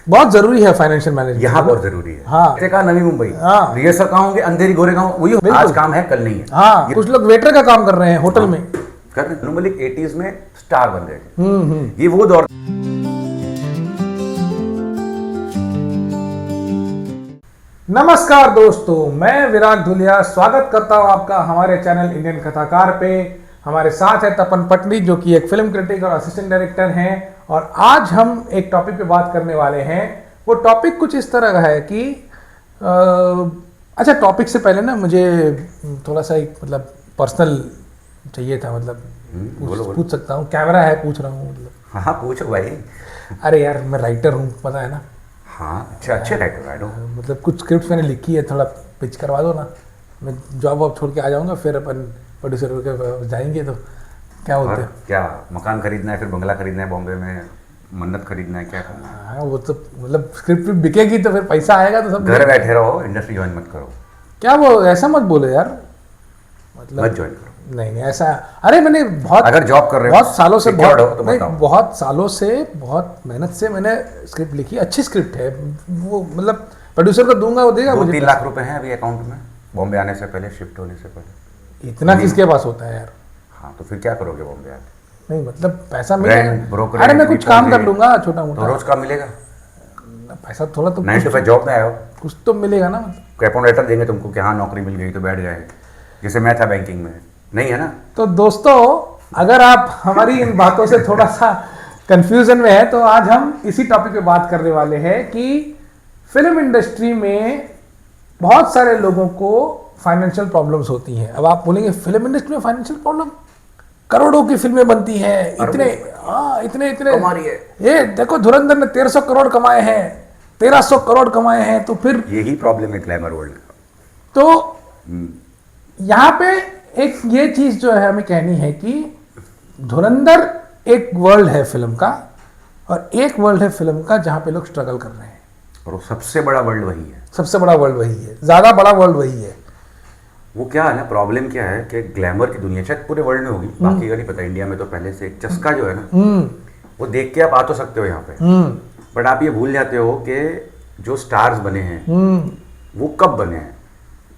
बहुत जरूरी है फाइनेंशियल मैनेजमेंट, यहाँ बहुत जरूरी है। हाँ, कहा नवी मुंबई, हाँ, रिहर्सल कहाँ होंगे, अंधेरी गोरेगांव, वही आज काम है कल नहीं है। हाँ, कुछ लोग वेटर का काम कर रहे हैं होटल में, कर रहे। अनु मलिक 80s में स्टार बन गए थे। ये वो दौर। नमस्कार दोस्तों, मैं विराग धुलिया स्वागत करता हूं आपका हमारे चैनल इंडियन कथाकार पे। हमारे साथ है तपन पटनी जो कि एक फिल्म क्रिटिक और असिस्टेंट डायरेक्टर हैं, और आज हम एक टॉपिक पे बात करने वाले हैं। वो टॉपिक कुछ इस तरह का है कि अच्छा, टॉपिक से पहले ना मुझे थोड़ा सा एक मतलब पर्सनल चाहिए था, मतलब पूछ सकता हूँ? कैमरा है, पूछ रहा हूँ मतलब। हाँ पूछो भाई। अरे यार, मैं राइटर हूँ, पता है ना। हाँ अच्छा, अच्छे राइटर। मतलब कुछ स्क्रिप्ट मैंने लिखी है, थोड़ा पिच करवा दो ना। मैं जॉब वॉब छोड़ के आ जाऊंगा, फिर अपन प्रोड्यूसर के जाएंगे। तो क्या बोलते हैं? क्या मकान खरीदना है, फिर बंगला खरीदना है बॉम्बे में, मन्नत खरीदना है, क्या करना है? हाँ, वो तो मतलब स्क्रिप्ट बिकेगी तो फिर पैसा आएगा तो सब। घर बैठे रहो, इंडस्ट्री ज्वाइन मत करो। क्या वो ऐसा मत बोले यार, मतलब मत ज्वाइन करो। नहीं ऐसा। अरे मैंने बहुत, अगर जॉब कर रहे हो बहुत सालों से, बहुत सालों से, बहुत मेहनत से मैंने स्क्रिप्ट लिखी, अच्छी स्क्रिप्ट है वो। मतलब प्रोड्यूसर को दूंगा, वो देगा मुझे। 2-3 लाख रुपए हैं अभी अकाउंट में, बॉम्बे आने से पहले, शिफ्ट होने से पहले। इतना किसके पास होता है यार? हाँ तो फिर क्या करोगे बॉम्बे आके? नहीं मतलब पैसा मिलेगा। ब्रोकर, अरे मैं कुछ काम कर लूंगा छोटा मोटा। तो रोज काम मिलेगा, पैसा थोड़ा तो 9 to 5 जॉब में आए हो, कुछ तो मिलेगा ना। कैपन लेटर देंगे तुमको कि हाँ नौकरी मिल गई तो बैठ गए, जैसे मैं था बैंकिंग में, नहीं है ना। तो दोस्तों, अगर आप हमारी इन बातों से थोड़ा सा कंफ्यूजन में है तो आज हम इसी टॉपिक पे बात करने वाले हैं कि फिल्म इंडस्ट्री में बहुत सारे लोगों को फाइनेंशियल प्रॉब्लम्स होती हैं। अब आप बोलेंगे फिल्म इंडस्ट्री में फाइनेंशियल प्रॉब्लम, करोड़ों की फिल्में बनती हैं, इतने कमा रही है। ये देखो धुरंधर ने 1300 करोड़ कमाए हैं, 1300 करोड़ कमाए हैं। तो फिर यही प्रॉब्लम है ग्लैमर वर्ल्ड का। तो यहाँ पे एक ये चीज जो है हमें कहनी है कि धुरंधर एक वर्ल्ड है फिल्म का, और एक वर्ल्ड है फिल्म का जहाँ पे लोग स्ट्रगल कर रहे हैं, और वो सबसे बड़ा वर्ल्ड वही है। सबसे बड़ा वर्ल्ड वही है, ज्यादा बड़ा वर्ल्ड वही है। वो क्या है ना, प्रॉब्लम क्या है कि ग्लैमर की दुनिया शायद पूरे वर्ल्ड में होगी, बाकी का नहीं पता। इंडिया में तो पहले से एक चस्का जो है ना, वो देख के आप आ तो सकते हो यहाँ पे, बट आप ये भूल जाते हो कि जो स्टार्स बने हैं वो कब बने हैं।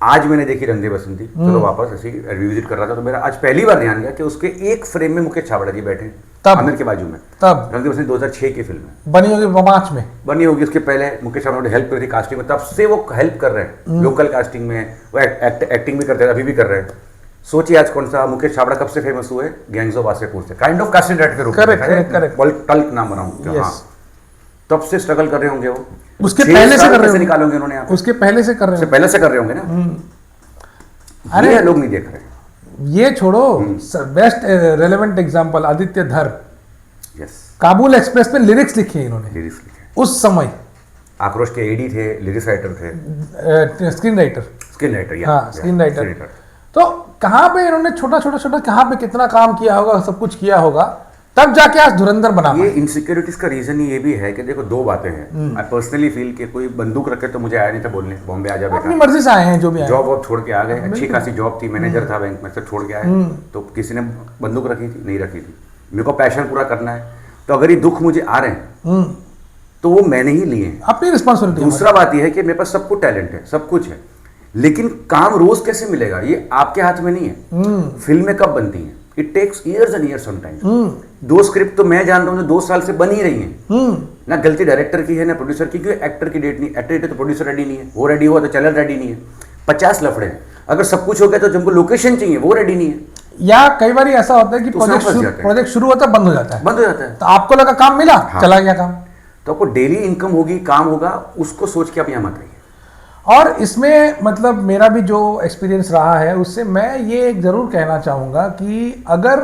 आज मैंने देखी रंग बसंती, चलो वापस ऐसी रिविजिट कर रहा था, तो मेरा आज पहली बार ध्यान गया कि उसके एक फ्रेम में मुकेश छाबड़ा जी बैठे हैं, आमिर के बाजू में। तब रंग बसंती 2006 की फिल्म है, बनी होगी मार्च में, बनी होगी। उसके पहले मुकेश छाबड़ा ने हेल्प करी थी कास्टिंग में, तब से वो हेल्प कर रहे हैं लोकल कास्टिंग में, वो एक्टिंग भी करते हैं, अभी भी कर रहे हैं। सोचिए आज कौन सा मुकेश छाबड़ा कब से फेमस हुए, गैंग्स ऑफ वासेपुर से, काइंड ऑफ कास्टिंग डायरेक्टर के रूप में। करेक्ट, टल्क नाम बनाऊं, हाँ, तब से स्ट्रगल कर रहे होंगे वो। उसके पहले से कर रहे निकालोगे उन्होंने, उसके पहले से कर रहे हैं, पहले से कर रहे होंगे ना। अरे लोग नहीं देख रहे। ये छोड़ो, बेस्ट रेलेवेंट एग्जांपल आदित्य धर, यस, काबुल एक्सप्रेस पे लिरिक्स लिखे इन्होंने, लिरिक्स लिखे उस समय। आक्रोश के एडी थे, लिरिक्स राइटर थे, स्क्रीन राइटर, हाँ स्क्रीन राइटर। तो कहाँ पे इन्होंने छोटा कहाँ पे कितना काम किया होगा, सब कुछ किया होगा, तब जाके आज धुरंधर बना। ये इनसिक्योरिटीज का रीजन ये भी है कि देखो दो बातें हैं। आई पर्सनली फील कि कोई बंदूक रखे तो मुझे आया नहीं था बोलने, बॉम्बे आ जा बेटा, अपनी मर्जी से आए हैं, जो भी आए, जॉब वॉब छोड़ के आ गए, अच्छी खासी जॉब थी, मैनेजर था बैंक में, सब छोड़ के आए। तो किसी ने बंदूक रखी थी? नहीं रखी थी। मेरे को पैशन पूरा करना है, तो अगर ये दुख मुझे आ रहे हैं तो वो मैंने ही लिए हैं, अपनी रिस्पॉन्सिबिलिटी। दूसरा बात यह है कि मेरे पास सब कुछ टैलेंट है, सब कुछ है, लेकिन काम रोज कैसे मिलेगा ये आपके हाथ में नहीं है। फिल्में कब बनती हैं? It takes years and years sometimes. 2 script तो मैं जान रहा हूँ 2 साल से बन ही रही हैं, ना गलती डायरेक्टर की है ना प्रोड्यूसर की, क्योंकि एक्टर की डेट नहीं, एक्टर तो प्रोड्यूसर रेडी नहीं है, वो रेडी हुआ तो चैनल रेडी नहीं है, 50 लफड़े हैं। अगर सब कुछ हो गया तो जिनको लोकेशन चाहिए वो रेडी नहीं है, या कई बार ऐसा होता है कि प्रोजेक्ट शुरू होता है, बंद हो जाता है, तो आपको लगा काम मिला, चला गया काम। तो आपको डेली इनकम होगी, काम होगा, उसको सोच के आप यहाँ मत रहिए। और इसमें मतलब मेरा भी जो एक्सपीरियंस रहा है उससे मैं ये एक ज़रूर कहना चाहूँगा कि अगर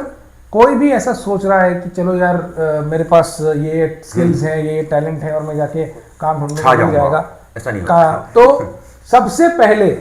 कोई भी ऐसा सोच रहा है कि चलो यार मेरे पास ये स्किल्स हैं, ये टैलेंट है और मैं जाके काम ढूंढने मिल जाएगा, ऐसा नहीं तो सबसे पहले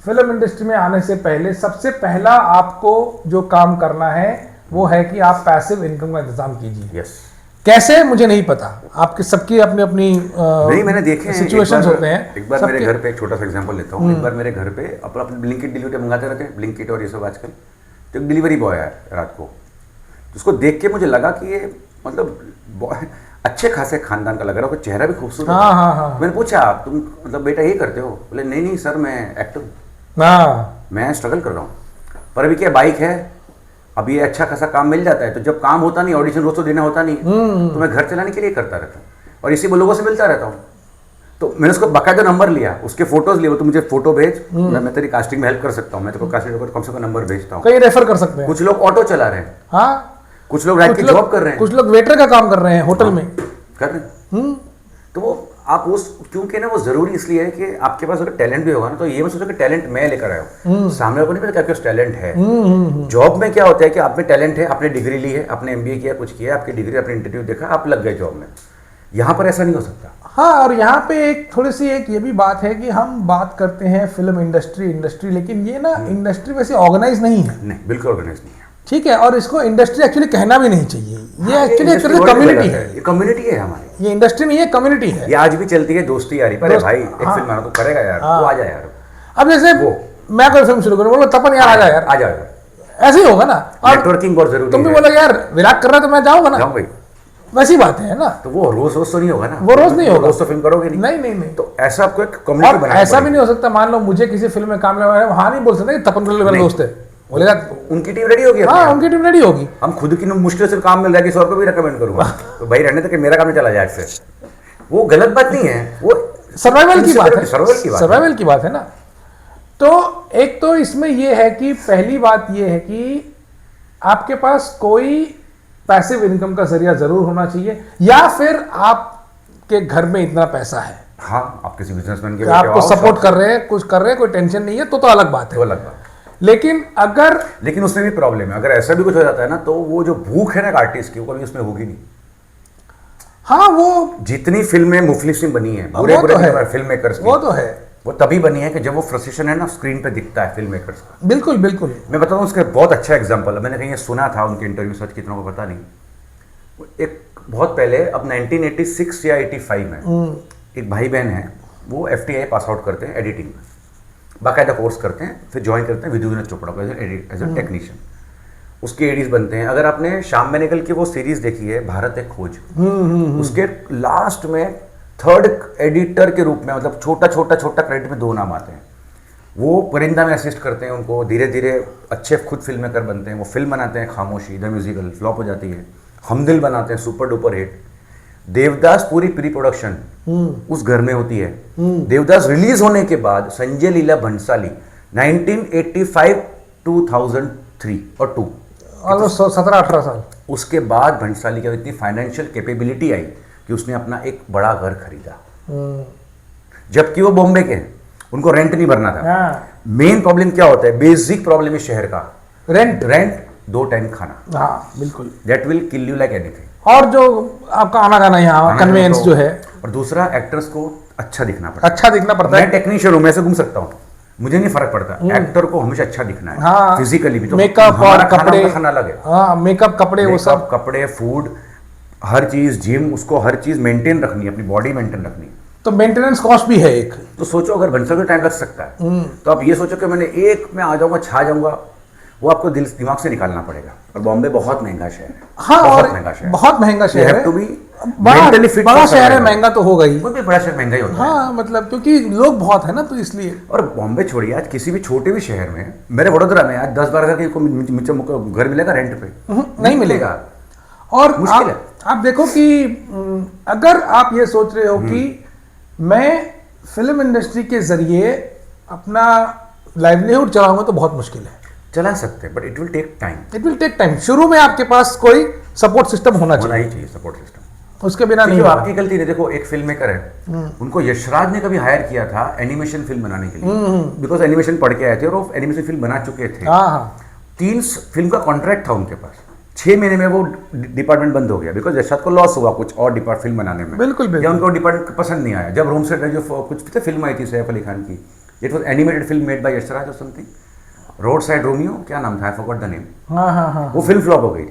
फिल्म इंडस्ट्री में आने से पहले सबसे पहला आपको जो काम करना है वो है कि आप पैसिव इनकम का इंतजाम कीजिए। यस। कैसे मुझे नहीं पता, आपके सबकी अपनी अपनी नहीं, मैंने देखे सिचुएशंस होते हैं। एक बार मेरे घर पे एक छोटा सा एग्जांपल लेता हूँ। एक बार मेरे घर पे अपना ब्लिंकिट डिलीवरी मंगाते रहते हैं, ब्लिंकिट और ये सब आजकल, तो एक डिलीवरी बॉय आया रात को, तो उसको देख के मुझे लगा कि ये मतलब अच्छे खासे खानदान का लग रहा है, उसका चेहरा भी खूबसूरत है। हाँ हाँ हाँ मैंने पूछा तुम मतलब बेटा ये करते हो? बोले नहीं नहीं सर मैं एक्टर हूँ, हाँ मैं स्ट्रगल कर रहा हूँ। पर अभी क्या बाइक है, अभी ये अच्छा खासा काम मिल जाता है, तो जब काम होता नहीं, ऑडिशन रोज तो देना होता नहीं, तो मैं घर चलाने के लिए करता रहता हूँ और इसी लोगों से मिलता रहता हूँ। तो मैंने उसको बाकायदा नंबर लिया, उसके फोटोज लिए, तो मुझे फोटो भेज, मैं तेरी कास्टिंग में हेल्प कर सकता हूँ, मैं तेरे को कास्टिंग को कम से कम नंबर भेजता हूँ। कहीं रेफर कर सकते हैं। कुछ लोग ऑटो चला रहे हैं, हाँ कुछ लोग राइट की जॉब कर रहे हैं, कुछ लोग वेटर का काम कर रहे हैं होटल में कर रहे हैं। तो वो आप उस क्योंकि ना वो जरूरी इसलिए है कि आपके पास अगर टैलेंट भी होगा ना, तो ये मत सोचो कि टैलेंट मैं लेकर आया हूँ, सामने को नहीं पता क्या टैलेंट है। जॉब में क्या होता है कि आप में टैलेंट है, आपने डिग्री ली है, आपने एमबीए किया, कुछ किया, आपकी डिग्री, आपने इंटरव्यू देखा, आप लग गए जॉब में। यहाँ पर ऐसा नहीं हो सकता। हाँ, और यहाँ पे एक थोड़ी सी एक ये भी बात है कि हम बात करते हैं फिल्म इंडस्ट्री, लेकिन ये ना इंडस्ट्री वैसे ऑर्गेनाइज नहीं है। नहीं, बिल्कुल ऑर्गेनाइज नहीं है। ठीक है, और इसको इंडस्ट्री एक्चुअली कहना भी नहीं चाहिए। ये एक्चुअली एक कम्युनिटी है, ये कम्युनिटी है हमारी, ये इंडस्ट्री नहीं है, कम्युनिटी है। ये आज भी चलती है, दोस्ती यारी। अरे भाई एक फिल्म बना तो करेगा यार, वो आ जा यार। अब जैसे मैं कोई फिल्म शुरू करूँ, बोलो तपन यार आ जा यार, आ जाओ, ऐसे ही होगा ना। नेटवर्किंग बहुत जरूरी है। तुम भी बोलो यार विराट कर रहा है तो मैं जाऊंगा ना, जाओ भाई, वैसी बात है ना। तो वो रोज रोज तो नहीं होगा ना, वो रोज नहीं होगा, रोज तो फिल्म करोगे नहीं। नहीं नहीं नहीं। तो ऐसा आपको एक कम्युनिटी बनाना ऐसा भी नहीं हो सकता, मान लो मुझे किसी फिल्म में काम लगा, वहां नहीं बोल सकते तपन मेरा दोस्त है, बोलेगा उनकी टीम रेडी होगी। हाँ, उनकी टीम रेडी होगी। हम खुद की मुश्किल से काम मिल रहा है, किसी और को भी रिकमेंड करूंगा तो भाई रहने तक मेरा काम नहीं चला जाए इससे। वो गलत बात नहीं है, वो सर्वाइवल की बात है, सर्वाइवल की बात है ना। तो एक तो इसमें ये है कि पहली बात ये है कि आपके पास कोई पैसिव इनकम का जरिया जरूर होना चाहिए, या फिर आपके घर में इतना पैसा है, हाँ, आप किसी बिजनेसमैन के आपको सपोर्ट कर रहे हैं, कुछ कर रहे हैं, कोई टेंशन नहीं है, तो अलग बात है, वो अलग बात। लेकिन उसमें भी प्रॉब्लम है, अगर ऐसा भी कुछ हो जाता है ना, तो वो जो भूख है ना आर्टिस्ट की, वो कभी उसमें होगी नहीं। हाँ, वो जितनी फिल्में मुफलिसिन बनी है बुरे फिल्म मेकर्स की, वो तो है, वो तभी बनी है कि जब वो फ्रस्ट्रेशन है ना स्क्रीन पे दिखता है फिल्म मेकर्स का। बिल्कुल बिल्कुल। मैं बताता हूँ उसका बहुत अच्छा एग्जांपल, मैंने कहीं सुना था उनके इंटरव्यू, सच कितना को पता नहीं। एक बहुत पहले, अब 1986 या 85 में एक भाई बहन है, वो FTI पास आउट करते हैं एडिटिंग में, बाकायदा कोर्स करते हैं, फिर ज्वाइन करते हैं विद्युत चोपड़ा को एज ए टेक्नीशियन। उसके एडीज बनते हैं। अगर आपने शाम में निकल के वो सीरीज देखी है भारत एक खोज, उसके लास्ट में थर्ड एडिटर के रूप में, मतलब छोटा क्रेडिट में 2 नाम आते हैं। वो परिंदा में असिस्ट करते हैं उनको, धीरे धीरे अच्छे खुद फिल्म मेकर बनते हैं। वो फिल्म बनाते हैं खामोशी द म्यूजिकल, फ्लॉप हो जाती है। हमदिल बनाते हैं, सुपर डुपर हिट। देवदास पूरी प्री प्रोडक्शन उस घर में होती है। देवदास रिलीज होने के बाद संजय लीला भंसाली 1985 2003 और 2 ऑलमोस्ट 17-18 साल उसके बाद भंसाली की इतनी फाइनेंशियल कैपेबिलिटी आई कि उसने अपना एक बड़ा घर खरीदा, जबकि वो बॉम्बे के हैं, उनको रेंट नहीं भरना था। मेन प्रॉब्लम क्या होता है, बेसिक प्रॉब्लम है शहर का, रेंट 2 टाइम खाना। हाँ बिल्कुल, that will kill you like anything. और जो आपका आना जाना यहाँ कन्वेंस जो है, और दूसरा एक्टर्स को अच्छा दिखना पड़ता है। अच्छा दिखना पड़ता है। मैं टेक्नीशियन हूँ, मैं ऐसे घूम सकता हूँ, मुझे नहीं फर्क पड़ता। एक्टर को हमेशा अच्छा दिखना है, हाँ, फिजिकली भी। तो मेकअप और कपड़े, खाना अलग है। हाँ, मेकअप कपड़े, वो सब कपड़े, फूड, हर चीज, जिम, उसको हर चीज मेंटेन रखनी है, अपनी बॉडी मेंटेन रखनी है। तो मेंटेनेंस कॉस्ट भी है एक। तो सोचो अगर भंसाली को टाइम लग सकता है, तो आप ये सोचो कि मैंने एक में आ जाऊंगा, छा जाऊंगा, वो आपको दिमाग से निकालना पड़ेगा। और बॉम्बे बहुत महंगा शहर है। हाँ, बहुत महंगा शहर, बहुत महंगा शहर है। बड़ा शहर है, महंगा तो होगा ही। कोई भी बड़ा शहर महंगा ही होता है। हाँ, मतलब क्योंकि लोग बहुत है ना, तो इसलिए। और बॉम्बे छोड़िए, आज किसी भी छोटे भी शहर में, मेरे वडोदरा में आज 10-12 का घर मिलेगा रेंट पे? नहीं मिलेगा। और आप देखो कि अगर आप ये सोच रहे हो कि मैं फिल्म इंडस्ट्री के जरिए अपना लाइवलीहुड चलाऊंगा, तो बहुत मुश्किल है। चला सकते हैं, but it will take time. It will take time. शुरू में आपके पास कोई सपोर्ट सिस्टम होना चाहिए सपोर्ट सिस्टम। उसके बिना नहीं। आपकी गलती नहीं। देखो, एक फिल्म मेकर है, उनको यशराज ने कभी हायर किया था एनिमेशन फिल्म बनाने के लिए, बिकॉज एनिमेशन पढ़ के आए थे और वो एनिमेशन फिल्म बना चुके थे। 3 फिल्म का कॉन्ट्रैक्ट था उनके पास। 6 महीने में वो डिपार्टमेंट बंद हो गया, बिकॉज यशराज को लॉस हुआ कुछ और फिल्म बनाने में। बिल्कुल, या उनको डिपार्टमेंट पसंद नहीं आया। जब रूम से जो कुछ फिल्म आई थी सैफ अली खान की, it was animated film made by Yashraj और समथिंग, रोड साइड रोमियो, क्या नाम था, आई फॉरगॉट द नेम। वो फिल्म फ्लॉप हो गई।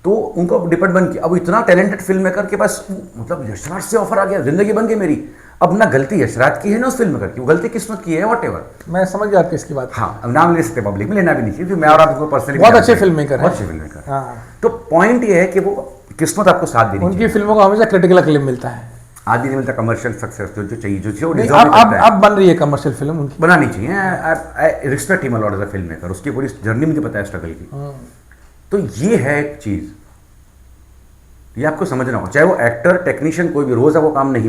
तो उनको डिपार्ट बंद किया। अब इतना टैलेंटेड फिल्म मेकर के पास, मतलब यशराज से ऑफर आ गया, जिंदगी बन गई मेरी। अब ना गलती यशराज की है ना उस फिल्म मेकर की, वो गलती किस्मत की है, व्हाटएवर। मैं समझ गया आपकी इसकी बात। हाँ, अब नाम ले सकते, पब्लिक में लेना भी नहीं चाहिए, मैं और आपको पर्सनली बहुत अच्छे फिल्म मेकर है। बहुत अच्छे फिल्म मेकर। तो पॉइंट ये है कि वो किस्मत आपको साथ देनी उनकी फिल्मों को हमेशा क्रिटिकल एक्लेम मिलता है, आदि नहीं मिलता कमर्शियल सक्सेस जो चाहिए जो नहीं, deserve करता है। अब बन रही है कमर्शियल फिल्म उनकी, बनानी चाहिए। I respect him a lot as a filmmaker, उसकी पूरी जर्नी मुझे पता है स्ट्रगल की। तो ये है एक चीज, ये आपको समझना होगा, चाहे वो एक्टर टेक्नीशियन कोई भी, रोज आपको काम नहीं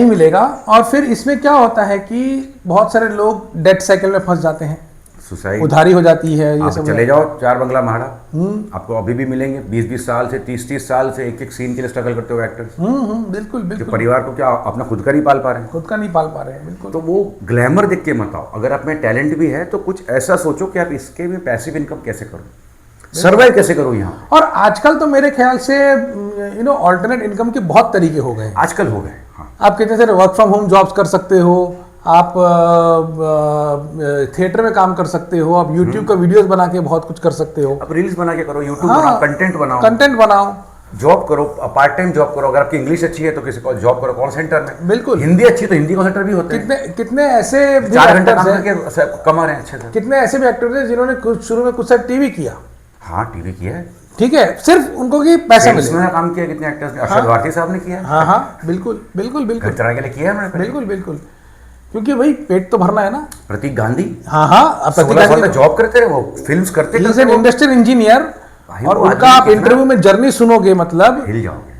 मिलेगा। और फिर इसमें क्या होता है कि बहुत सारे लोग डेट साइकिल में फंस जाते हैं, सुसाइड, उधारी हो जाती है, ये आप सब चले जाओ 4 बंगला महाड़ा, आपको अभी भी मिलेंगे 20-20 साल से 30-30 साल से एक सीन के लिए स्ट्रगल करते हुए एक्टर्स, बिल्कुल जो बिल्कुल, परिवार को क्या अपना खुद का नहीं पाल पा रहे हैं। खुद का नहीं पाल पा रहे हैं, बिल्कुल। तो वो ग्लैमर देख के मत आओ, अगर आप में टैलेंट भी है तो कुछ ऐसा सोचो कि आप इसके में पैसिव इनकम कैसे करो, सर्वाइव कैसे करो यहाँ। और आजकल तो मेरे ख्याल से ऑल्टरनेट इनकम के बहुत तरीके हो गए हैं। आजकल हो गए, हाँ। आप कितने सारे वर्क फ्रॉम होम जॉब्स कर सकते हो, आप थिएटर में काम कर सकते हो, आप यूट्यूब का वीडियोस बना के बहुत कुछ कर सकते हो, अब रील्स बना के करो, यूट्यूब हाँ, बनाओ, कंटेंट बनाओ, जॉब करो, पार्ट टाइम जॉब करो। अगर आपकी इंग्लिश अच्छी है तो किसी को जॉब करो कॉल सेंटर में, बिल्कुल। हिंदी अच्छी तो हिंदी कॉल सेंटर भी होते हैं, कितने ऐसे 4 घंटे काम करके कमा रहे हैं अच्छे से। कितने ऐसे भी एक्टर्स हैं जिन्होंने शुरू में कुछ साल टीवी किया, हाँ टीवी किया है, ठीक है, सिर्फ उनको कि पैसा मिले, इसमें काम किया। कितने एक्टर्स ने, अरशद वारसी साहब ने किया है, हाँ बिल्कुल बिल्कुल बिल्कुल, घर चलाने के लिए किया है उन्होंने, बिल्कुल बिल्कुल, क्योंकि भाई पेट तो भरना है ना। प्रतीक गांधी, हाँ, प्रतीक गांधी जॉब करते हैं, वो फिल्म्स करते हैं, इंडस्ट्रियल इंजीनियर, और उनका आप इंटरव्यू में जर्नी सुनोगे मतलब हिल जाओगे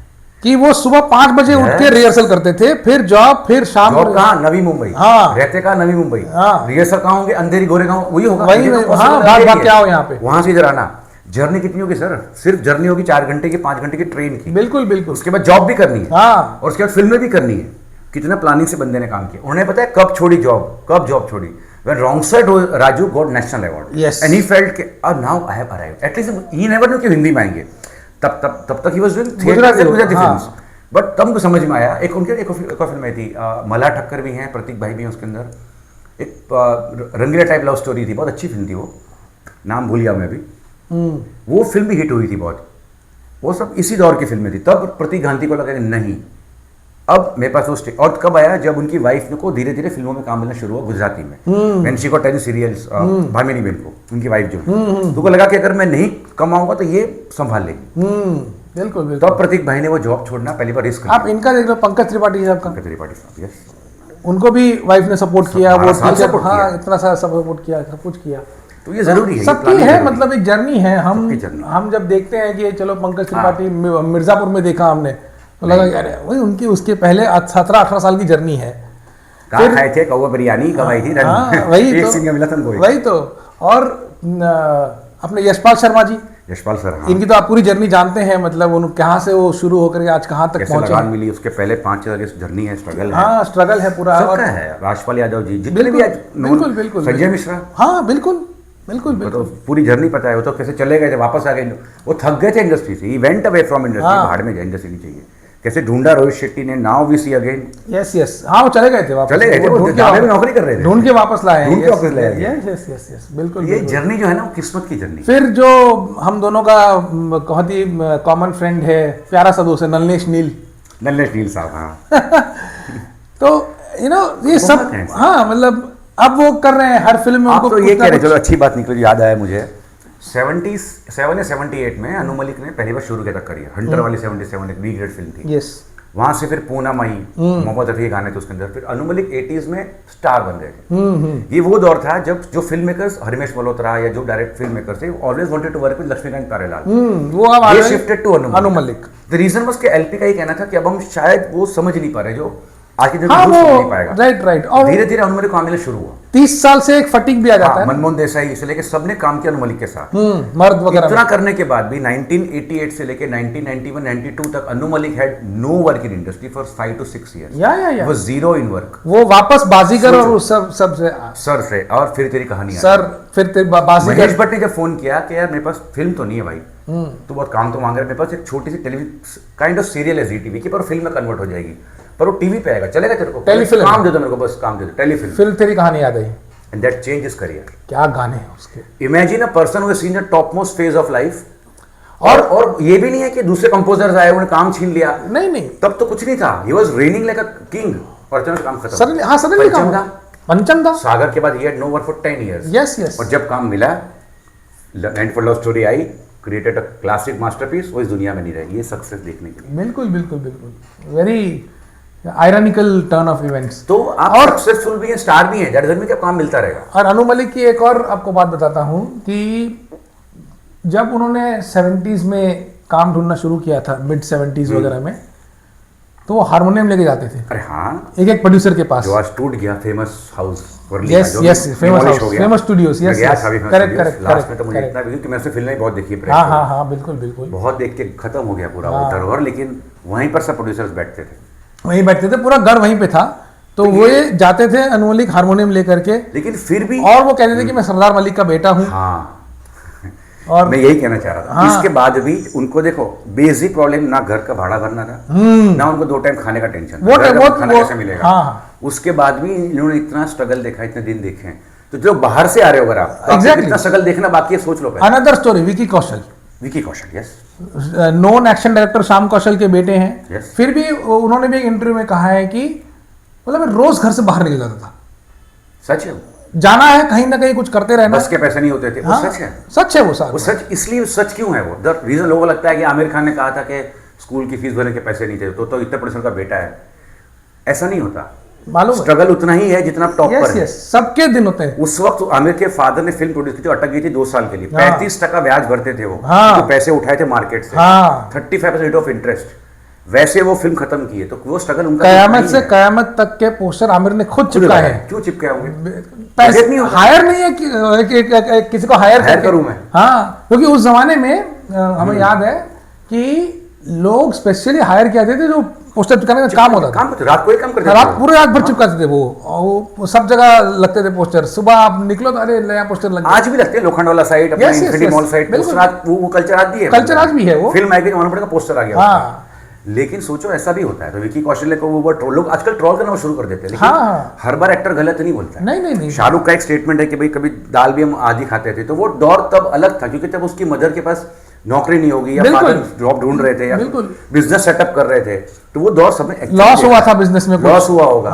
कि वो सुबह 5 बजे उठ के रिहर्सल करते थे, फिर जॉब, फिर शाम जॉब कहाँ, नवी मुंबई, हाँ, रहते कहाँ नवी मुंबई, हाँ, रिहर्सल कहाँ होंगे, अंधेरी गोरेगांव, वही होगा, वही, हाँ, भाग क्या हो यहाँ पे, वहां से इधर आना। जर्नी कितनी होगी सर, सिर्फ जर्नी होगी 4 घंटे की, 5 घंटे की ट्रेन की, बिल्कुल बिल्कुल। उसके बाद जॉब भी करनी है, हाँ, और उसके बाद फिल्में भी करनी है। कितना प्लानिंग से बंदे ने काम किया, उन्हें पता है कब छोड़ी जॉब, कब जॉब छोड़ी। When Rongside Raju got national award, yes, and he felt कि now I have arrived. At least he never knew कि हिंदी में आएंगे, तब तक he was doing Gujarati films, but तब उनको समझ में आया। एक उनके एक और फिल्म आई थी, मला ठक्कर भी हैं, प्रतीक भाई भी हैं उसके अंदर, एक रंगीला टाइप लव स्टोरी थी, बहुत अच्छी फिल्म थी वो, नाम भूल गया मैं अभी। वो फिल्म भी हिट हुई थी बहुत, वो सब इसी दौर की फिल्में थी। तब प्रतीक गांधी को लगा कि नहीं, अब मेरे पास वो और कब आया जब उनकी वाइफ को धीरे धीरे फिल्मों में काम मिलना शुरू हुआ गुजराती में, when she got television serials, Bhamini ben को, उनकी वाइफ जो, तो को लगा कि अगर मैं नहीं कमाऊंगा तो ये संभाल लेगी। बिल्कुल बिल्कुल। तो प्रतीक भाई ने वो जॉब छोड़ना पहली बार रिस्क। आप इनका देख लो, पंकज त्रिपाठी साहब का, पंकज त्रिपाठी साहब, यस, उनको भी वाइफ ने सपोर्ट किया, वो सपोर्ट किया, इतना सारा सपोर्ट किया, सब कुछ किया। तो ये जरूरी है, सबकी है, मतलब एक जर्नी है। हम जब देखते हैं कि चलो पंकज त्रिपाठी मिर्जापुर में देखा हमने, तो लगा यार वही उनकी उसके पहले 17-18 साल की जर्नी है। फिर खाए थे कौवा बिरयानी, कमाई थी, वही तो। और अपने यशपाल शर्मा जी, यशपाल सर, हाँ। इनकी तो आप पूरी जर्नी जानते हैं, मतलब उन कहाँ से वो शुरू होकर आज कहाँ तक पहुंचे, मिली उसके पहले 5 साल की जर्नी है, स्ट्रगल है, हाँ स्ट्रगल है पूरा, और है राजपाल यादव जी, जितने भी बिल्कुल बिल्कुल, संजय मिश्रा, हाँ बिल्कुल बिल्कुल बिल्कुल, तो पूरी जर्नी पता है। वो तो कैसे चले गए थे, वापस आ गए, वो थक गए थे इंडस्ट्री से, he went away from industry, बाहर में जाए, इंडस्ट्री नहीं चाहिए, कैसे ढूंढा रोहित शेट्टी ने, now we see again, yes, हाँ वो चले गए थे, चले गए थे, वो जावे में नौकरी कर रहे थे, ढूंढ के वापस लाए, यस, बिल्कुल। ये जर्नी जो है ना, वो किस्मत की जर्नी। फिर जो हम दोनों का बहुत ही कॉमन फ्रेंड है, प्यारा सा दोस्त है, नल्लेश नील साहब, हाँ। तो ये सब, हाँ मतलब अब वो कर रहे हैं हर फिल्म में उनको, तो ये कह रहे, चलो अच्छी बात निकली, याद आया मुझे 77 या 78 में अनु मलिक ने पहली बार शुरू किया था करियर, हंटर वाली 77 एक बी ग्रेड फिल्म थी, यस। वहां से फिर पूना माही, मोहम्मद रफी के गाने थे उसके अंदर, फिर अनु मलिक 80s में स्टार बन गए थे। ये वो दौर था जब जो फिल्म मेकर्स, हरमेश मल्होत्रा या जो डायरेक्ट फिल्म मेकर्स थे, always wanted to work with Laxmikant Pyarelal, वो अब ये shifted to Anu Malik. The reason was कि एलपी का ये कहना था कि अब हम शायद वो समझ नहीं पा रहे जो आज के दिन हाँ, समझ नहीं पाएगा, राइट। और धीरे धीरे अनु मलिक को काम मिलना शुरू हुआ, 30 साल से एक फटीक भी आ जाता है, मनमोहन देसाई से लेके सबने काम किया अनु मलिक के साथ, मर्द वगैरह। इतना करने के बाद भी 1988 से लेके 1991-92 तक Anu Malik had no work in industry for 5 to 6 years, या वो जीरो इन वर्क। वो वापस बाजीगर और उस सब से सर से, और फिर तेरी कहानी सर, फिर बाजीगर। महेश भट्ट ने जब फोन किया कि यार मेरे पास फिल्म तो नहीं है भाई, तो बहुत काम तो मांग रहा है, मेरे पास एक छोटी सी टेलीविजन काइंड ऑफ सीरियल है ZTV की, पर फिल्म में कन्वर्ट हो जाएगी, पर वो टीवी पे आएगा, चलेगा तेरे को, टेलीफिल्म, काम दे दो मेरे को, बस काम दे दो, टेलीफिल्म। फिर तेरी कहानी याद आई, and that change his career. क्या गाने हैं उसके। Imagine a person who has seen the top most phase of life, और ये भी नहीं है कि दूसरे कंपोजर्स आए उन्होंने काम छीन लिया, नहीं, तब तो कुछ नहीं था, he was raining like a king, और अचानक काम खत्म। सडनली पंचम दा, सागर के बाद he had no work for 10 years, yes. और जब काम मिला, 9 for Love स्टोरी आई, क्रिएटेड अ क्लासिक मास्टरपीस, वो इस दुनिया में नहीं रहेगी। ये सक्सेस देखने के लिए। बिल्कुल बिल्कुल बिल्कुल, very ironical turn off events. तो आप सक्सेसफुल भी हैं, स्टार भी हैं, दैट डजंट मीन कि काम मिलता रहेगा। और अनु मलिक की एक और आपको बात बताता हूँ कि जब उन्होंने 70s में काम ढूंढना शुरू किया था, मिड 70s वगैरह में, तो वो हारमोनियम लेके जाते थे। अरे हाँ, एक प्रोड्यूसर के पास, जो आज टूट गया famous house, yes yes, famous studios, yes correct correct last में तो मुझे इतना भी कि मैं फिल्में बहुत देखी है, हाँ हाँ हाँ, बिल्कुल बिल्कुल, बहुत देख के खत्म हो गया पूरा वो धरोहर। लेकिन वहीं पर सब प्रोड्यूसर्स बैठते थे, वहीं बैठते थे, पूरा घर वहीं पे था। तो वो जाते थे अनु मलिक हारमोनियम लेकर के, लेकिन फिर भी, और वो कहते थे कि मैं सरदार मलिक का बेटा हूँ। हाँ, और मैं यही कहना चाह रहा था। इसके बाद भी उनको देखो, बेसिक प्रॉब्लम ना घर का भाड़ा भरना था, ना उनको 2 टाइम खाने का टेंशन, खाना कैसे मिलेगा। उसके बाद भी इन्होंने इतना स्ट्रगल देखा, इतने दिन देखे हैं। तो जो बाहर से आ रहे हो अगर आप, इतना स्ट्रगल देखना बाकी है, सोच लो। Another story, Vicky Kaushal, yes, known action director Shyam Kaushal के बेटे हैं। yes. फिर भी उन्होंने भी एक इंटरव्यू में कहा है कि मतलब मैं रोज घर से बाहर निकल जाता था। सच है, जाना है कहीं ना कहीं, कुछ करते रहना, बस के पैसे नहीं होते थे। हाँ, वो सच है, सच है वो सारा। वो सच, इसलिए सच क्यों है वो? द रीजन लोगों को लगता है कि आमिर खान ने कहा था कि स्कूल की फीस भरने के पैसे नहीं थे, तो इतने प्रोड्यूसर का बेटा है। ऐसा नहीं होता, मालूम, स्ट्रगल उतना ही है जितना टॉप पर है। सबके दिन होते हैं। उस वक्त आमिर के फादर ने फिल्म प्रोड्यूस की थी, अटक गई थी 2 साल के लिए, 35% ब्याज भरते थे वो, तो पैसे उठाए थे मार्केट से, 35% ऑफ इंटरेस्ट, वैसे वो फिल्म खत्म की है। तो वो स्ट्रगल उनका, कयामत से कयामत तक के पोस्टर आमिर ने खुद चिपकाए हैं। क्यों चिपकाए होंगे? पैसे नहीं, हायर नहीं है कि किसी को हायर करूं मैं। हाँ, क्योंकि उस जमाने में हमें याद है कि लोग स्पेशली हायर किया थे जो पोस्टर चिपकाने का काम होता था। रात को ही काम करते थे, रात पूरे रात भर चिपकाते थे वो सब जगह लगते थे पोस्टर। सुबह आप निकलो तो अरे नया पोस्टर लग गया। आज भी लगते हैं, लोखंड वाला साइड, अपना इन्फिनिटी मॉल साइड, वो कल्चर आज भी है, कल्चर आज भी है। वो फिल्म आई गई, वहां पर पोस्टर आ गया। लेकिन सोचो ऐसा भी होता है। तो विकी कौशल को वो लोग आजकल ट्रोल करना शुरू कर देते हैं, लेकिन हर बार एक्टर गलत नहीं बोलता है। नहीं। शाहरुख का एक स्टेटमेंट है कि भाई कभी दाल भी हम आधी खाते थे, तो वो दौर तब अलग था, क्योंकि तब उसकी मदर के पास नौकरी नहीं होगी, या फादर जॉब ढूंढ रहे थे, या बिजनेस सेटअप कर रहे थे, तो वो दौर सब में लॉस हुआ था, बिजनेस में लॉस हुआ होगा।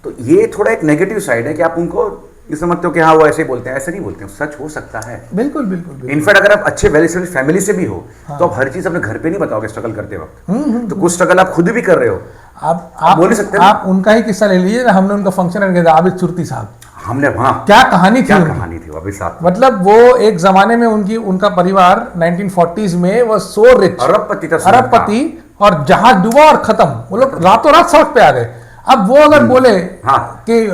तो ये थोड़ा एक नेगेटिव साइड है कि आप उनको समझते हो कि हाँ वो ऐसे ही बोलते हैं, ऐसे नहीं बोलते हैं, सच हो सकता है। बिल्कुल बिल्कुल। इनफैक्ट अगर आप अच्छे वेल एस्टेब्लिश्ड फैमिली से भी हो, तो आप हर चीज अपने घर पे नहीं बताओगे स्ट्रगल करते वक्त। तो कुछ स्ट्रगल आप खुद भी कर रहे हो, आप बोल सकते हैं। आप उनका ही किस्सा ले लीजिए, हमने उनका फंक्शन अटेंड किया था, आबिद सुरती साहब, हमने वहां क्या कहानी थी आबिद साहब। मतलब वो एक जमाने में उनका परिवार 1940s में वो सो रिच, अरबपति, और जहाज डूबा और खत्म, वो लोग रातों रात सड़क पे आ गए। अब वो अगर बोले कि,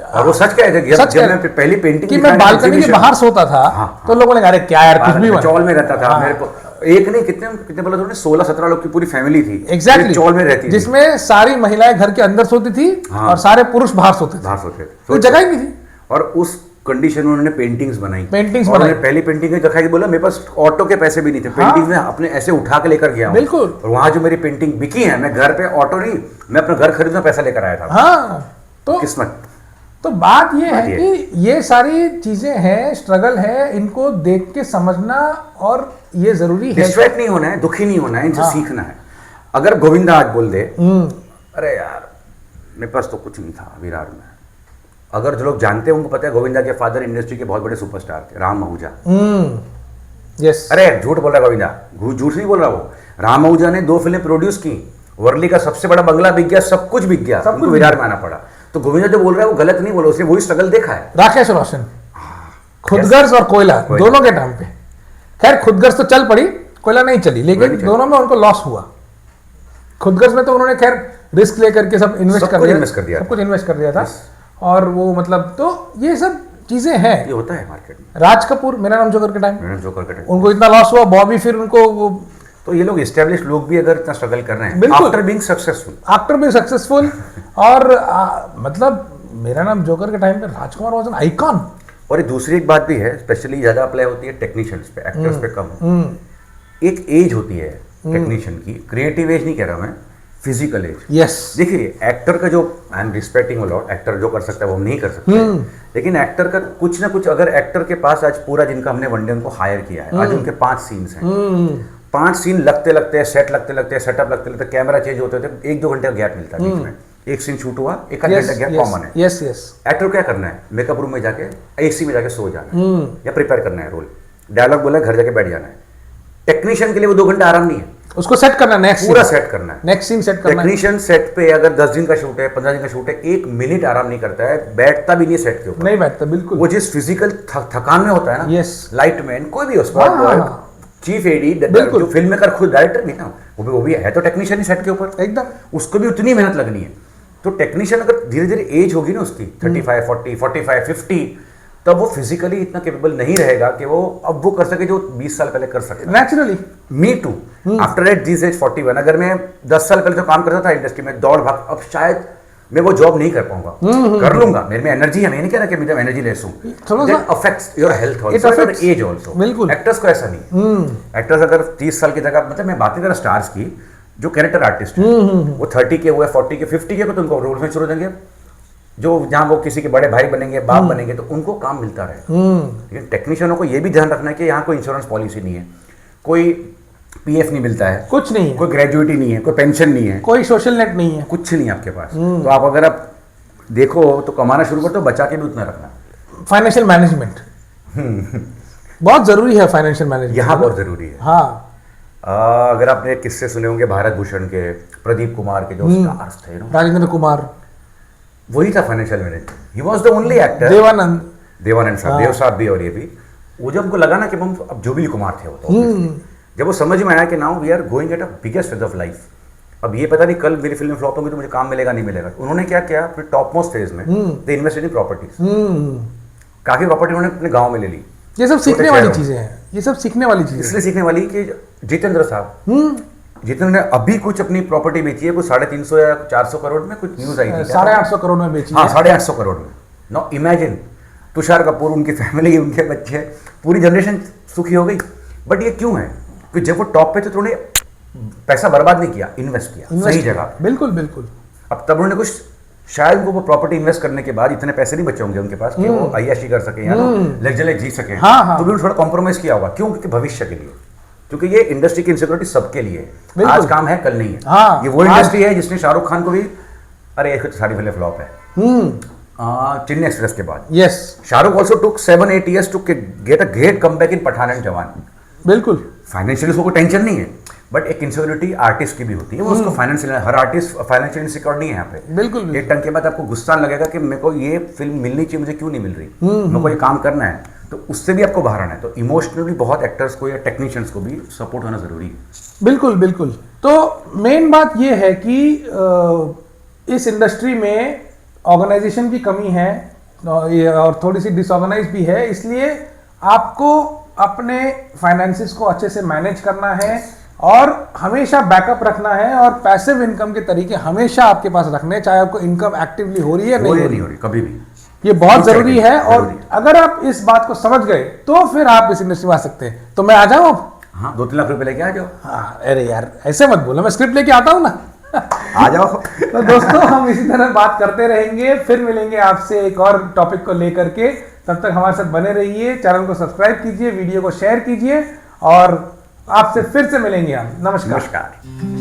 और वो सच कहे थे कि जब मैं पहली पेंटिंग कि मैं बालकनी के बाहर सोता था, तो लोगों ने कहा अरे क्या यार, कुछ भी चौल में रहता था। मेरे को एक नहीं, कितने बोला तुमने, 16-17 लोग की पूरी फैमिली थी, एग्जैक्टली चौल में रहती थी, जिसमें सारी महिलाएं घर के अंदर सोती थी और सारे पुरुष बाहर सोते थे। तो जगह ही नहीं थी, और उस कंडीशन में उन्होंने पेंटिंग्स बनाई। पहली पेंटिंग में दिखाई, बोला मेरे पास ऑटो के पैसे भी नहीं थे, पेंटिंग में अपने ऐसे उठा के लेकर गया। बिल्कुल। और वहां जो मेरी पेंटिंग बिकी है, मैं घर पे ऑटो नहीं, मैं अपना घर खरीदना पैसा लेकर आया था। हाँ, तो किस्मत। तो बात ये है कि ये सारी चीजें हैं, स्ट्रगल है, इनको देख के समझना, और ये जरूरी है। डिस्ट्रैक्ट नहीं होना है, दुखी नहीं होना है, इनसे सीखना है। अगर गोविंदा आज बोल दे अरे यार मेरे पास तो कुछ नहीं था विरार में, अगर जो लोग जानते हैं उनको पता है गोविंदा के फादर इंडस्ट्री के बहुत बड़े सुपरस्टार थे, राम आहूजा। यस, अरे झूठ बोल रहा गोविंदा, झूठ नहीं बोल रहा वो। राम आहूजा ने 2 फिल्में प्रोड्यूस की, वर्ली का सबसे बड़ा बंगला बिक गया, सब कुछ बिक गया, उनको विरार में आना पड़ा। तो गोविंदा जो बोल रहा है वो गलत नहीं बोला, उसने वही स्ट्रगल देखा है। राकेश रोशन, खुदगर्ज और कोयला दोनों के टाइम पे, खैर खुदगर्ज तो चल पड़ी, कोयला नहीं चली, लेकिन दोनों में उनको लॉस हुआ। खुदगर्ज में तो उन्होंने खैर रिस्क लेकर के सब इन्वेस्ट कर दिया, सब कुछ इन्वेस्ट कर दिया था, और वो मतलब, तो ये सब चीजें हैं, ये होता है मार्केट में। राज कपूर, मेरा नाम जोकर के टाइम, उनको इतना लॉस हुआ, बॉबी फिर उनको वो, तो ये लोग एस्टेब्लिश लोग भी अगर इतना स्ट्रगल कर रहे हैं आफ्टर बीइंग सक्सेसफुल, और मतलब मेरा नाम जोकर के टाइम पे राजकुमार वाज एन आइकॉन। और दूसरी एक बात भी है, स्पेशली ज्यादा अप्लाई होती है टेक्नीशियंस पे, एक्टर्स पे कम। एक एज होती है टेक्नीशियन की, क्रिएटिव एज नहीं कह रहा मैं, फिजिकल एज। यस, देखिए एक्टर का जो, I am respecting a lot, actor जो कर सकता है वो हम नहीं कर सकते, लेकिन एक्टर का कुछ ना कुछ, अगर एक्टर के पास आज पूरा, जिनका हमने वनडे उनको हायर किया है, आज उनके 5 सीन्स हैं, 5 सीन लगते सेट लगते सेटअप लगते कैमरा चेंज होते 1-2 घंटे का गैप मिलता है बीच में, एक सीन शूट हुआ, 1 घंटा गैप कॉमन है। Yes yes. एक्टर क्या करना है, मेकअप रूम में जाके एसी में जाके सो जाना है, या प्रिपेयर करना है रोल, डायलॉग बोला घर जाके बैठ जाना है, टेक्नीशियन के लिए वो 2 घंटे आराम नहीं है, उसको सेट करना, नेक्स्ट पूरा सेट करना है। नेक्स्ट सीन सेट करना है। टेक्नीशियन सेट पे अगर 10 दिन का शूट है, 15 दिन का शूट है, 1 मिनट आराम नहीं करता है, बैठता भी नहीं सेट के ऊपर, नहीं बैठता बिल्कुल। वो जिस फिजिकल थकान में होता है ना, Yes. लाइटमैन कोई भी हो, स्पॉट बॉय, चीफ एडी, जो फिल्म मेकर, खुद डायरेक्टर भी ना, वो भी है तो टेक्नीशियन ही सेट के ऊपर, एकदम उसको भी उतनी मेहनत लगनी है। तो टेक्नीशियन अगर धीरे धीरे एज होगी ना उसकी 35, 40, 45, 50, तब वो फिजिकली इतना केपेबल नहीं रहेगा कि वो अब वो कर सके जो 20 साल पहले कर सके। Naturally me too, after at this age 41, अगर मैं 10 साल पहले जो काम करता था इंडस्ट्री में, दौड़ भाग, अब शायद मैं वो जॉब नहीं कर पाऊंगा। कर लूंगा, मेरे में एनर्जी है, मैं नहीं कह रहा कि मेरा एनर्जी लेस हूं, थोड़ा सा अफेक्ट्स योर हेल्थ आल्सो और एज आल्सो। बिल्कुल। एक्टर्स को ऐसा नहीं, एक्टर्स अगर 30 साल की जगह, मतलब मैं बात नहीं कर रहा स्टार्स की, जो कैरेक्टर आर्टिस्ट है वो 30 के हुए, 40 के, 50 के, तो उनको रोल में शुरू हो जाएंगे, जो जहां वो किसी के बड़े भाई बनेंगे, बाप बनेंगे, तो उनको काम मिलता रहे। लेकिन टेक्नीशियनों को ये भी ध्यान रखना है कि यहाँ कोई इंश्योरेंस पॉलिसी नहीं है, कोई पीएफ नहीं मिलता है, कुछ नहीं है, कोई ग्रेजुएटी नहीं है, कोई पेंशन नहीं है, कोई सोशल नेट नहीं है, कुछ नहीं आपके पास। तो आप अगर आप देखो तो कमाना शुरू कर, तो बचा के भी उतना रखना। फाइनेंशियल मैनेजमेंट बहुत जरूरी है, फाइनेंशियल मैनेजमेंट यहाँ बहुत जरूरी है। हाँ अगर आपने किस्से सुने होंगे भारत भूषण के, प्रदीप कुमार के, जो स्टार्स थे ना, राजेंद्र कुमार, वही था financial manager, he was the only actor. Dev Anand साहब, देव साहब भी, और ये भी, वो जब उनको लगा ना कि हम अब जुबिली कुमार थे, वो तो जब वो समझ में आया कि now we are going at a biggest phase of life, अब ये पता नहीं कल मेरी फिल्म फ्लॉप होगी तो मुझे काम मिलेगा नहीं मिलेगा, उन्होंने क्या किया, अपने टॉप मोस्ट फेज में दे इन्वेस्टेड इन प्रॉपर्टीज, काफी प्रॉपर्टी उन्होंने अपने गांव में ले ली। ये सब सीखने वाली चीजें हैं, ये सब सीखने वाली चीजें, इसलिए सीखने वाली कि जितेंद्र साहब, जितेंद्र ने अभी कुछ अपनी प्रॉपर्टी बेची है, कुछ 350 या 400 करोड़ में, कुछ न्यूज आई थी, 850 करोड़ में बेची। हाँ, 850 करोड़ में। नाउ इमेजिन, तुषार कपूर, उनकी फैमिली, उनके बच्चे, पूरी जनरेशन सुखी हो गई। बट ये क्यों है? कि जब वो टॉप पे थे तो उन्होंने पैसा बर्बाद नहीं किया, इन्वेस्ट किया सही जगह। बिल्कुल बिल्कुल। अब तब उन्होंने कुछ, शायद वो प्रॉपर्टी इन्वेस्ट करने के बाद इतने पैसे नहीं बचे होंगे उनके पास कि वो अय्याशी कर सके या लग्जरी जी सके। हाँ। तो उन्होंने थोड़ा कॉम्प्रोमाइज किया होगा। क्यों? क्योंकि भविष्य के लिए, क्योंकि ये इंडस्ट्री की इनसिक्योरिटी सबके लिए है। आज काम है, कल नहीं है। हाँ, ये वो इंडस्ट्री है जिसने शाहरुख खान को भी, अरे ये सारी फिल्म फ्लॉप है चेन्नई एक्सप्रेस के बाद। Yes, Shahrukh also took 7-8 years to get a great comeback in Pathaan and Jawan. बिल्कुल। फाइनेंशियली उसको कोई टेंशन नहीं है, बट एक इनसिक्योरिटी आर्टिस्ट की भी होती है, वो उसको फाइनेंशियल, हर आर्टिस्ट फाइनेंशियल इनसिक्योर नहीं है यहाँ पे। बिल्कुल। एक टंग के बाद आपको गुस्सा लगेगा कि मेरे को ये फिल्म मिलनी चाहिए, मुझे क्यों नहीं मिल रही, मेरे को ये काम करना है, तो उससे भी आपको बाहर आना है। तो इमोशनली बहुत एक्टर्स को या टेक्नीशियंस को भी सपोर्ट होना जरूरी है। बिल्कुल बिल्कुल। तो मेन बात ये है कि इस इंडस्ट्री में ऑर्गेनाइजेशन की कमी है और थोड़ी सी डिसऑर्गेनाइज भी है, इसलिए आपको अपने फाइनेंसिस को अच्छे से मैनेज करना है और हमेशा बैकअप रखना है और पैसिव इनकम के तरीके हमेशा आपके पास रखने हैं, चाहे आपको इनकम एक्टिवली हो रही है नहीं हो रही कभी भी। ये बहुत जरूरी है। और अगर आप इस बात को समझ गए तो फिर आप इस इंडस्ट्री में आ सकते हैं। तो मैं आ जाऊं अब? हाँ, 2-3 लाख रुपए लेके आ जाओ। हाँ, अरे यार ऐसे मत बोलो, मैं स्क्रिप्ट लेके आता हूँ ना। आ जाओ। तो दोस्तों, हम इसी तरह बात करते रहेंगे, फिर मिलेंगे आपसे एक और टॉपिक को लेकर के। तब तक हमारे साथ बने रहिए, चैनल को सब्सक्राइब कीजिए, वीडियो को शेयर कीजिए और आपसे फिर से मिलेंगे हम। नमस्कार।